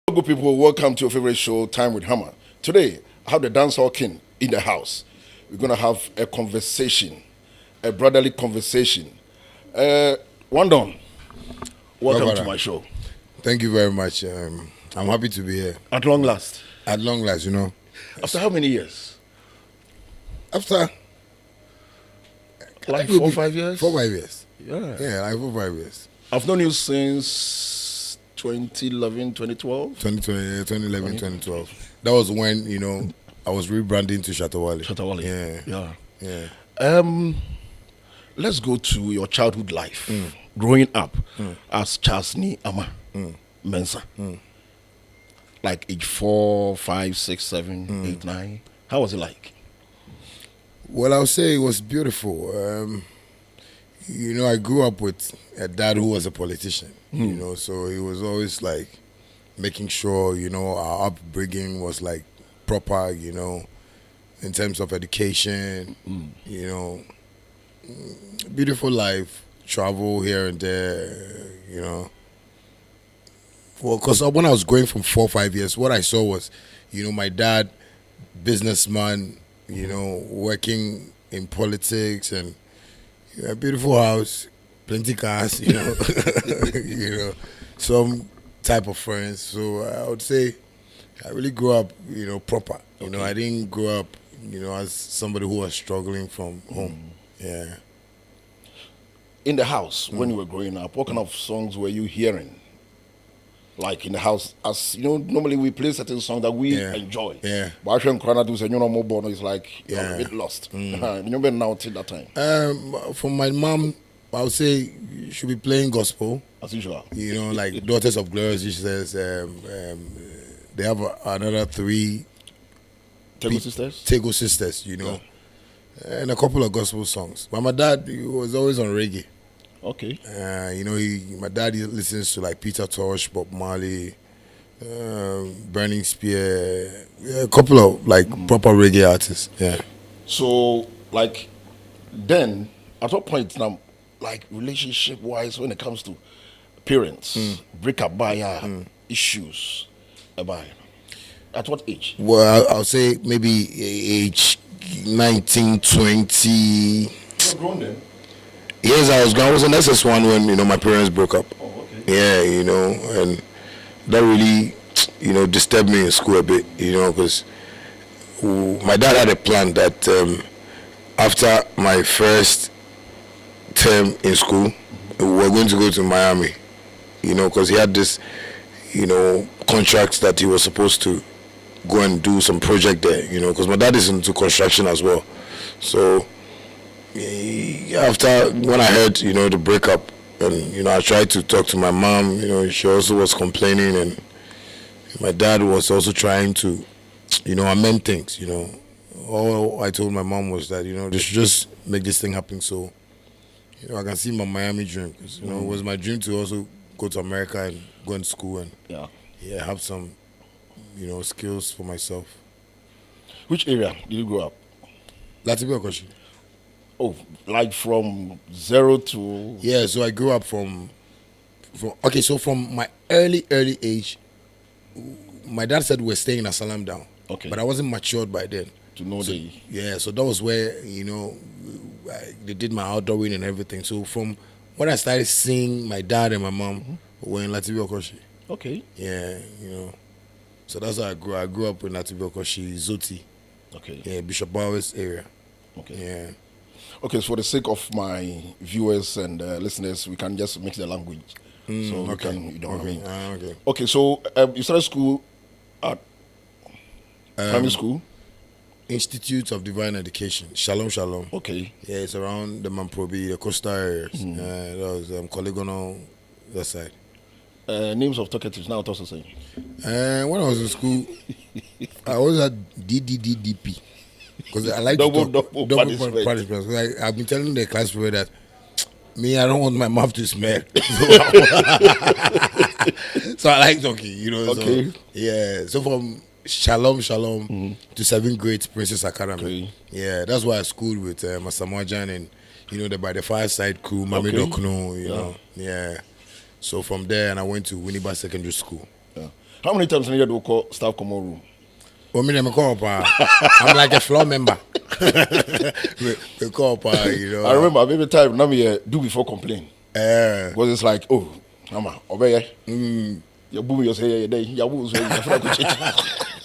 Good people, welcome to your favorite show, Time with Hammer. Today, I have the dancehall king in the house. We're gonna have a conversation, a brotherly conversation. Wandon, Well, welcome to my show. thank you very much. I'm happy to be here. At long last. At long last, After how many years? After Like it will 4 be 5 years? 4 5 years. Yeah. Yeah, like 4 5 years. I've known you since 2011, 2012. 2020, 2011, 2012. That was when, I was rebranding to Shatta Wale. Shatta Wale. Yeah. Yeah. Yeah. Let's go to your childhood life. Growing up as Chasni Ama Mensa. Like age 4, 5, 6, 7, 8, 9. How was it like? Well, I'll say it was beautiful. I grew up with a dad who was a politician, so he was always like making sure, our upbringing was like proper, in terms of education, beautiful life, travel here and there, Well, because when I was going from 4 5 years, what I saw was, my dad, businessman, working in politics and a beautiful house, plenty cars, some type of friends. So I would say I really grew up, proper. I didn't grow up, as somebody who was struggling from home. Yeah. In the house, when you were growing up, what kind of songs were you hearing? Like in the house, as normally we play certain songs that we enjoy. Yeah. But actually, Krana do say, more born is like you're a bit lost. You been now till that time. For my mom, I would say you should be playing gospel. As usual. Like Daughters of Glory, she says, they have another three Tego sisters? Tego sisters, and a couple of gospel songs. But my dad, he was always on reggae. Okay. My dad listens to like Peter Tosh, Bob Marley, Burning Spear, a couple of like proper reggae artists. Yeah. So, like, then, at what point now, like, relationship-wise, when it comes to parents, breakup by issues, at what age? Well, I'll say maybe age 19, 20. You were grown then? Yes, I was an SS1 when, my parents broke up. Oh, okay. Yeah, and that really, disturbed me in school a bit, because my dad had a plan that after my first term in school, we were going to go to Miami, because he had this, contracts that he was supposed to go and do some project there, because my dad is into construction as well. So after when I heard the breakup, and I tried to talk to my mom, she also was complaining, and my dad was also trying to amend things. All I told my mom was that they should just make this thing happen so I can see my Miami dream, because it was my dream to also go to America and go in school and have some skills for myself. Which area did you grow up? Latibi Okoshi. Oh, like from 0 to... Yeah, so I grew up from my early age, my dad said we're staying in Asalam Down. Okay. But I wasn't matured by then. To know So, the... yeah, so that was where, they did my outdooring and everything. So from when I started seeing my dad and my mom, were in Latibi Okoshi. Okay. Yeah, So that's how I grew. I grew up in Latibi Okoshi, Zoti. Okay. Yeah, Bishop Bowers area. Okay. Yeah. Okay, so for the sake of my viewers and listeners, we can just mix the language. So we can, what I mean. Okay. Okay, so you started school at primary school? Institute of Divine Education, Shalom Shalom. Okay. Yeah, it's around the Mamprobi, the coastal areas. That was Polygonal, that side. Names of talkatives, now also saying. When I was in school, I always had DDDDP. Because I like double to talk, punishment. Because I've been telling the class people that me, I don't want my mouth to smell. So I like talking, Okay. So, yeah. So from Shalom to 7th grade Princess Academy. Okay. Yeah, that's why I schooled with Master Mojan and the By the Fireside crew, Mami Dokno, Yeah. So from there, and I went to Winneba Secondary School. Yeah. How many times in a year do we call staff common room? Oh, me, I'm like a floor member. we call, you know. I remember every time now me do before complain. Because it's like, oh, mama, obey. You boom, you say, you boom, so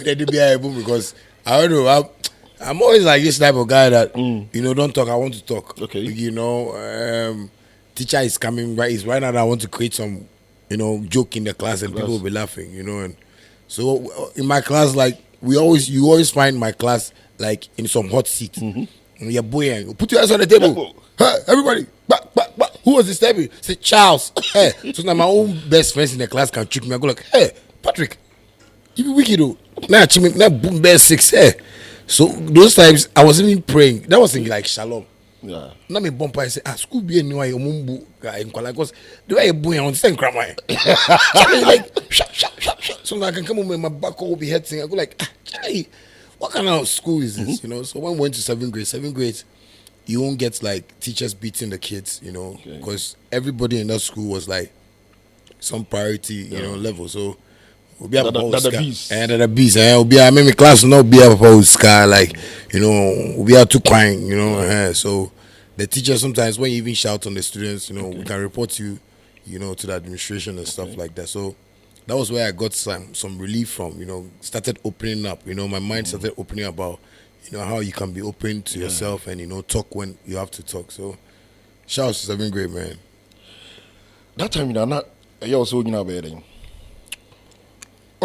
they do be a boom because I don't know. I'm always like this type of guy that you know, don't talk. I want to talk. Okay. You know, teacher is coming right. Is right now. I want to create some, you know, joke in the class and people will be laughing. You know, and so in my class, like you always find my class like in some hot seat. You're boy, put your hands on the table. Hey, everybody, back. Who was this table? Say Charles. Hey, so now my own best friends in the class can trick me. I go like, hey, Patrick, you be wicked though. Now boom best 6. Hey. So those times I was even praying. That was in like Shalom. Yeah. Now me bump I say, school be anyway mumbu in because the way you boy on same grandma. So like shut. So I can come home and my back will be hurting. I go like, Charlie, what kind of school is this? You know. So when we went to 7th grade, you won't get like teachers beating the kids, you know, because everybody in that school was like some priority, you know, level. So we'll be able to beast. And the beast. We'll be I mean class not be able to sky like, you know, we'll be able to crying, you know. So the teacher sometimes when you even shout on the students, you know, we can report you, you know, to the administration and stuff like that. So that was where I got some relief from, you know, started opening up, you know, my mind started opening about, you know, how you can be open to yourself and, you know, talk when you have to talk. So shout out to 7th grade, man. That time, you know, not you also, you know, better.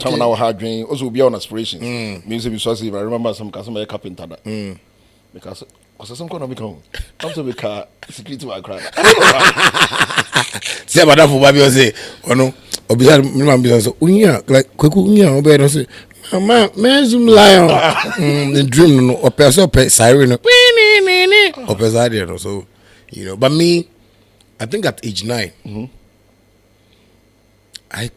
Time now hard dream also be on aspirations. Means if I remember some customer carpenter that. Because some kind of become to be car security I cry. See about that for Baby say, oh no, or be minimum business. Unya like kweku unya obe don't say. Man zoom lion. The dream no or person siren no. Or person no. So you know, but me, I think at age 9, I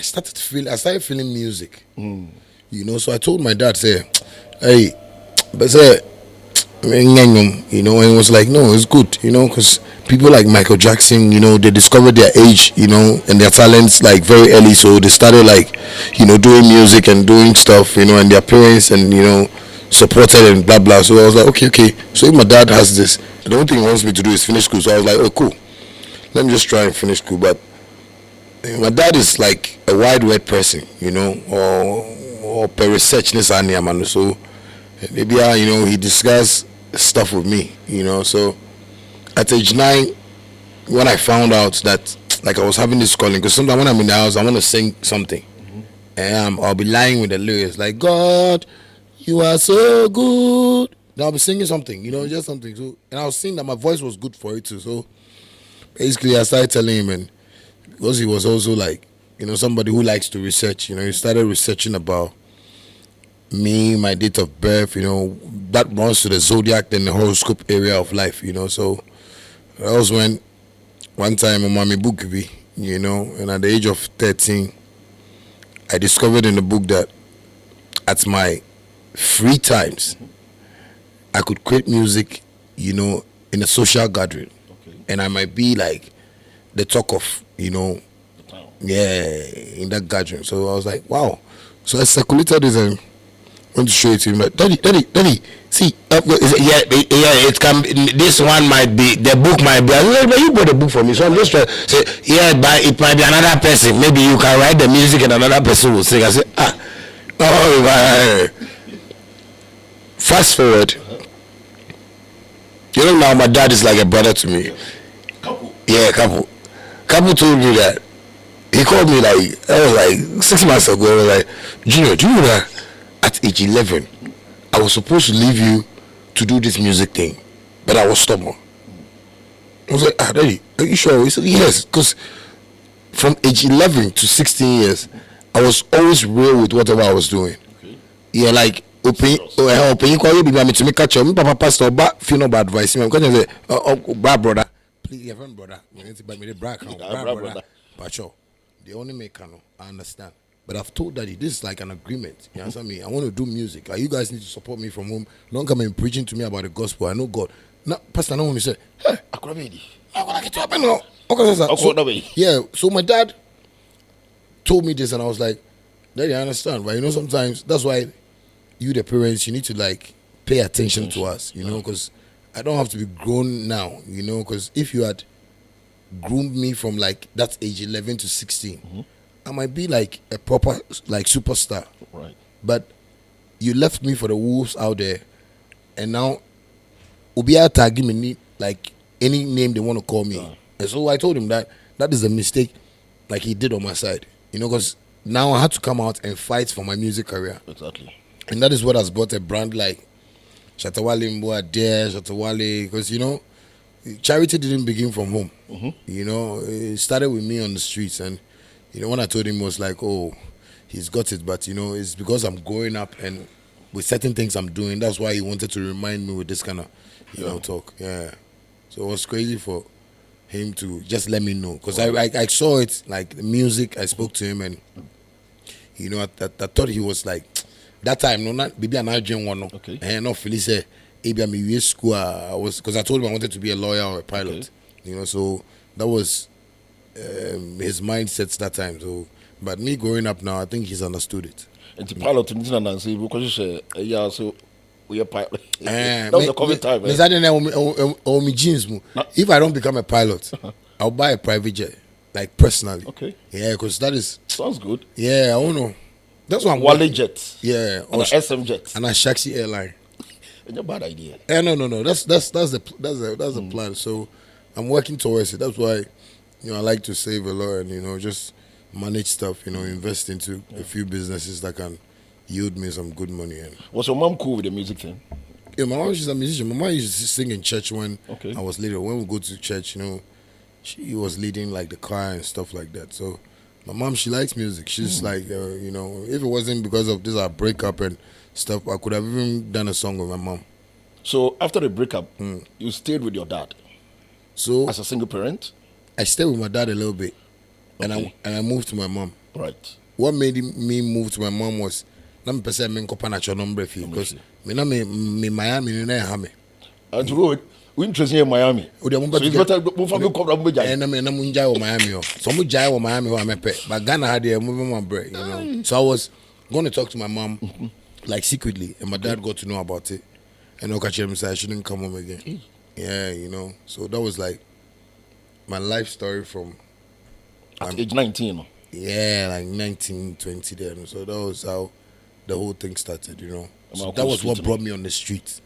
started feeling music. You know, so I told my dad, say, hey, but say, you know, and he was like, no, it's good, you know, because people like Michael Jackson, you know, they discovered their age, you know, and their talents like very early, so they started like, you know, doing music and doing stuff, you know, and their parents and, you know, supported and blah blah. So I was like, okay. So if my dad has this, the only thing he wants me to do is finish school. So I was like, oh cool, let me just try and finish school. But my dad is like a wide word person, you know, or per research this and so maybe you know he discussed stuff with me, you know. So at age 9, when I found out that like I was having this calling, because sometimes when I'm in the house I want to sing something, and I'll be lying with the lyrics like God, you are so good. Then I'll be singing something, you know, just something. So and I was seeing that my voice was good for it too. So basically I started telling him, and because he was also like, you know, somebody who likes to research, you know, he started researching about me, my date of birth, you know, that runs to the zodiac and the horoscope area of life, you know. So that was when one time my mommy book me, you know, and at the age of 13, I discovered in the book that at my free times, I could create music, you know, in a social gathering, and I might be like the talk of, you know, in that gathering. So I was like, wow. So I circulated this and went to show it to him. Like, Daddy, see, it can. This one might be the book might be. I was like, but you bought the book for me, so I'm just trying to say, yeah, but it might be another person. Maybe you can write the music and another person will sing. I said, fast forward. You know, now my dad is like a brother to me. Couple. Yeah, couple. Couple told me that. He called me like, I was like 6 months ago. I was like, Junior, do you know that at age 11, I was supposed to leave you to do this music thing, but I was stubborn. I was like, Daddy, are you sure? He said, yes, because from age 11 to 16 years, I was always real with whatever I was doing. Okay. Yeah, like, open call you to make a me papa pastor, but feel no bad advice. I'm going to say, brother, please, your friend brother, we need to buy me the brother. But sure, they only make I understand. But I've told Daddy, this is like an agreement. You understand me? I want to do music. Like, you guys need to support me from home. Don't come and preaching to me about the gospel. I know God. Now, Pastor, no one said, hey, yeah, so my dad, told me this, and I was like, Daddy, I understand, but sometimes that's why you, the parents, you need to like pay attention to us, because I don't have to be grown now, because if you had groomed me from like that age 11 to 16, I might be like a proper like superstar. Right. But you left me for the wolves out there, and now Ubia tagging me like any name they want to call me. And so I told him that is a mistake, like he did on my side, because now I had to come out and fight for my music career. Exactly. And that is what has brought a brand like Shatta Wale Mboa there, Shatta Wale, because charity didn't begin from home. It started with me on the streets, and when I told him, it was like, oh, he's got it, but it's because I'm growing up and with certain things I'm doing. That's why he wanted to remind me with this kind of talk. Yeah. So it was crazy for him to just let me know, because I saw it, like the music. I spoke to him, and I thought he was like that time. No, not maybe an Argent one. Okay. And not Felice. Maybe I'm school. I was, because I told him I wanted to be a lawyer or a pilot. Okay. So that was his mindsets that time. So, but me growing up now, I think he's understood it. And the pilot in Nancy, because yeah, so we are pilot. That was the COVID time. Jeans. If I don't become a pilot, I'll buy a private jet, like personally. Okay. Yeah, because that is sounds good. Yeah, I don't know. That's what I'm Wale jet. Yeah, and an SM jet. And a Shaxi airline. It's a bad idea. No. That's the plan. So I'm working towards it. That's why I like to save a lot and just manage stuff. Invest into a few businesses that can yield me some good money. And was your mom cool with the music thing? Yeah, my mom is a musician. My mom used to sing in church when I was little. When we go to church, she was leading like the choir and stuff like that. So my mom, she likes music. She's like, if it wasn't because of this, our breakup and stuff, I could have even done a song with my mom. So after the breakup, you stayed with your dad. So as a single parent, I stayed with my dad a little bit, and I moved to my mom. Right. What made me move to my mom was let me person me kopana number fee because me Miami na ha me. And road we interested in Miami. So it's better move from come from Miami. And na mu njai wo Miami. So mu jai wo Miami ho amepe. But Ghana had there moving my bread, So I was going to talk to my mom like secretly, and my dad got to know about it. And Okachem said I shouldn't come home again. Yeah, So that was like my life story from at age 19. Yeah, like 19, 20 then. So that was how the whole thing started, So that was what brought me on the street,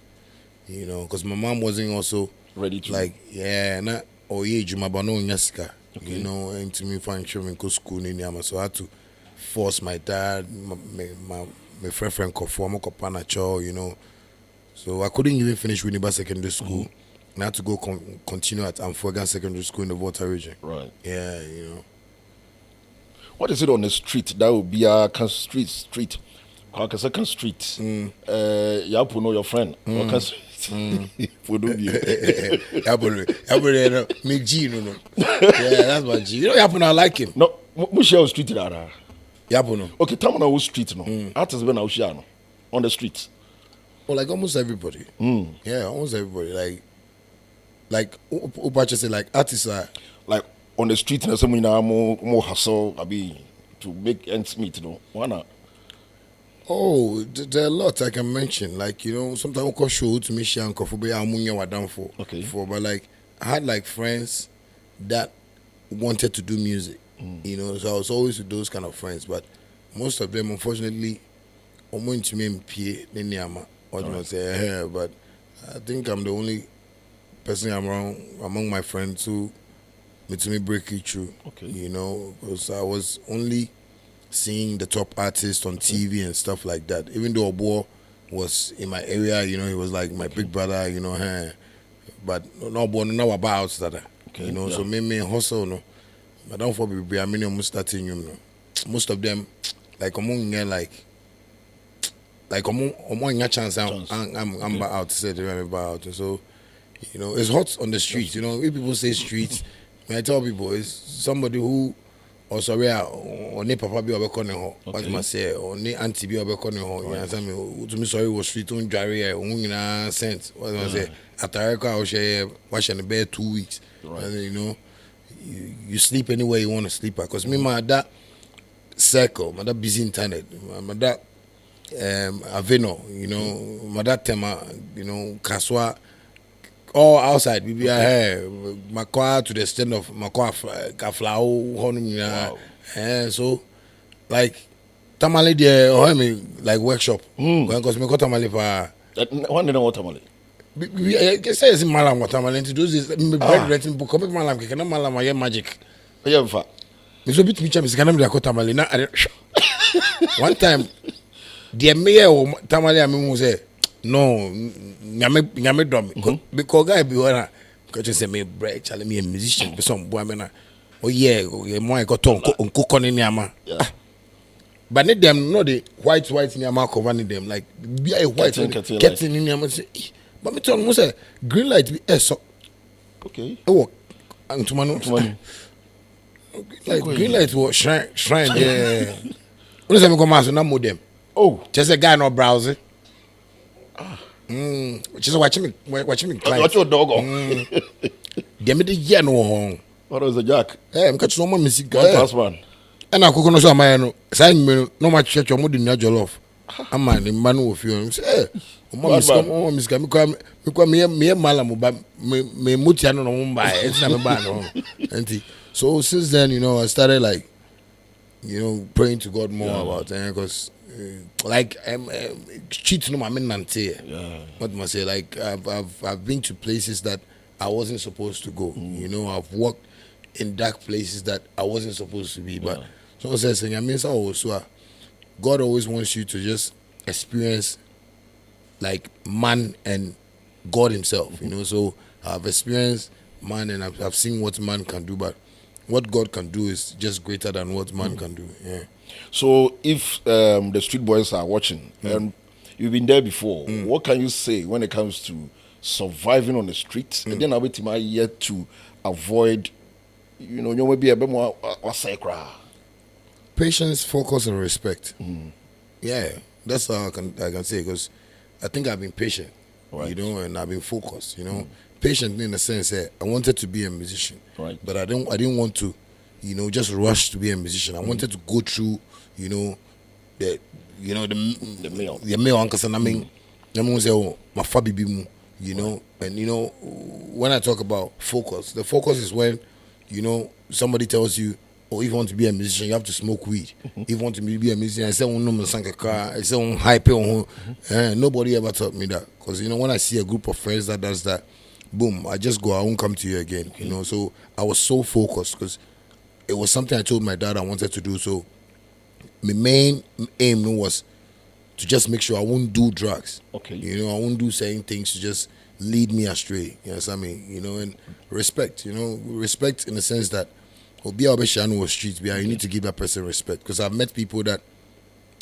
because my mom wasn't also ready to like, and to me find children go school in Yama. So I had to force my dad, my friend Kofuamo, So I couldn't even finish Winneba Secondary School. And I had to go continue at Amfogan Secondary School in the Volta region. Right. Yeah, What is it on the street? That would be a street. Like a second street. You have to know your friend. Yeah, that's my G. You happen I like him. No, which street there? Yapuno. Okay, tell me now street no. Artists been out here on the streets. Oh, like almost everybody. Yeah, almost everybody. Like Upacha say like artists are like on the street and some more hustle, to make ends meet, Why not? Oh, there are a lot I can mention. Like, sometimes I call show to me and Kofube Amunya were down for. Okay. But like I had like friends that wanted to do music. So I was always with those kind of friends. But most of them unfortunately to me but I think I'm the only person around among my friends who made me break it through. Okay. Because I was only seeing the top artists on TV and stuff like that. Even though Obo was in my area, he was like my big brother, but no Obo no about that. Okay. So me hustle no. But don't forget I mean almost starting most of them like among chance I'm out say they about. So it's hot on the streets. If people say streets, when I tell people it's somebody who or sorry or ne papa bi obekọ ho what must say or ne auntie bi obekọ ho you understand me to me sorry was street on jare nyina sent what must say atareka o share wash in bed 2 weeks and you sleep anywhere you want to sleep because me my that circle, my that busy internet, my that Aveno, you know, my that tema, you know, Kaswa, all outside. We be here, my car to the extent of my car kaflao, Wow. and so like tamale there or me like workshop. Because me got tamale for. One day, what tamale? I say it's malam what tamale to do this. Me bread renting book. Come malam, can malam I magic. Yeah, in fact. Me so bit me cham is can me got tamale na. One time, the mayor tamale I mean say no, nyame drum because guy be one because you say me bread chale me a musician be some boy me oh yeah mo I got on cook ni ama. But need them no the white in your mouth covering them like be a white getting in your say but me tell you say green light be so okay oh and to man like green light was shrine there what say me come as na modem oh just a guy no browsing just watching me what's your dog on them the year no home what was the jack me catch no more music one and I cook no so my no sign me no much church or more than your jollof. I'm man the man who feel say mom is come me malam but me mutia no mumbai it's not me ban no so since then you know I started like you know praying to God more about it because like cheat no my nante what must say like I've been to places that I wasn't supposed to go you know I've walked in dark places that I wasn't supposed to be but so I says I mean so God always wants you to just experience like man and God himself you know so I've experienced man and I've seen what man can do but what God can do is just greater than what man can do so if the street boys are watching and you've been there before what can you say when it comes to surviving on the streets and then I wait my yet to avoid you know you may be a bit more sacred. Patience, focus, and respect. Yeah, that's how I can say because I think I've been patient, you know, and I've been focused, you know. Patient in the sense that I wanted to be a musician, but I didn't want to, you know, just rush to be a musician. I wanted to go through, you know, the meal because I mean, I'm say oh my fabi bimu, you know, and you know when I talk about focus, the focus is when you know somebody tells you. Or if you want to be a musician, you have to smoke weed. If you want to be a musician, I say, I say, hype. Nobody ever taught me that. Because, you know, when I see a group of friends that does that, boom, I just go, I won't come to you again. You know, so I was so focused because it was something I told my dad I wanted to do. So my main aim was to just make sure I won't do drugs. Okay. You know, I won't do certain things to just lead me astray. You know what I mean? You know, and respect, you know, respect in the sense that be our streets, you need to give that person respect. Because I've met people that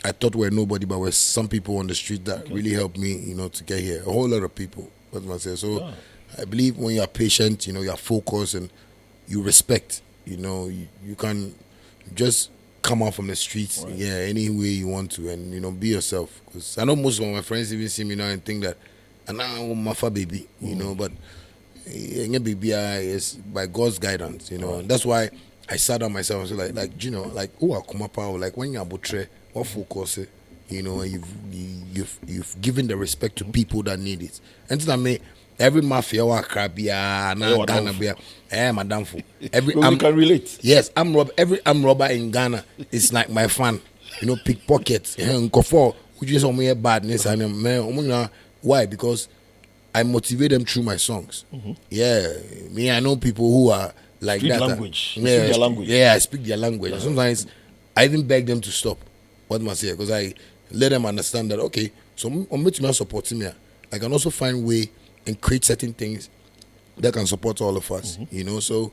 I thought were nobody, but were some people on the street that really helped me, you know, to get here. A whole lot of people. What I say. So I believe when you're patient, you know, you're focused and you respect, you know, you can just come out from the streets, any way you want to, and you know, be yourself. Because I know most of my friends even see me now and think that, and now I'm my baby, you know, but baby is by God's guidance, you know, and that's why. I sat down myself and said, like you know, like I come up like when you're about what focus, you know, and you've given the respect to people that need it. And then I mean, every mafia or crabia, madam for every you can relate. Yes, every robber in Ghana is like my fan, you know, pickpockets and kofor, which is only a badness and man, why? Because I motivate them through my songs. Yeah, me, I know people who are. Like speak that, language. Yeah, speak their language. Yeah, I speak their language. And sometimes I even beg them to stop. What must I say? Because I let them understand that okay, so I'm not supporting me. I can also find way and create certain things that can support all of us. You know, so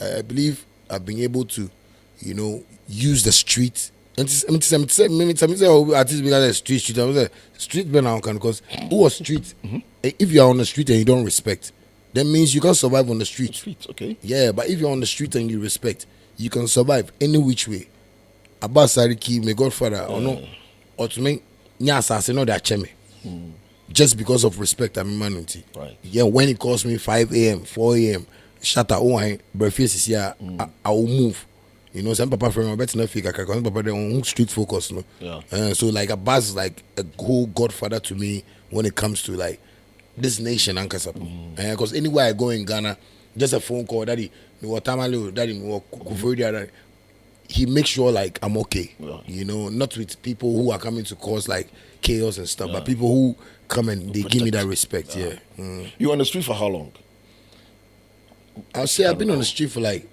I believe I've been able to, you know, use the street. And some say artists because street. I was a street now because who was street? If you are on the street and you don't respect. That means you can survive on the street. Okay. Yeah, but if you're on the street and you respect, you can survive any which way. Abbas Sariki, my godfather, or no, or to me, Nyasa, no, that cheme. Just because of respect and humanity. Right. Yeah, when it calls me 5 a.m., 4 a.m., Shatta Wale, breakfast is here, I will move. You know, some papa from my better not figure. Some papa they on street focus, no. Yeah. So like Abbas is like a whole godfather to me when it comes to like this nation, Ankasapo. Because anywhere I go in Ghana, just a phone call, daddy, me what tamale, daddy, me what kufuri, he makes sure like I'm okay. Yeah. You know, not with people who are coming to cause like chaos and stuff, but people who come and they give me that respect. Yeah. You on the street for how long? I'll say I've been on the street for like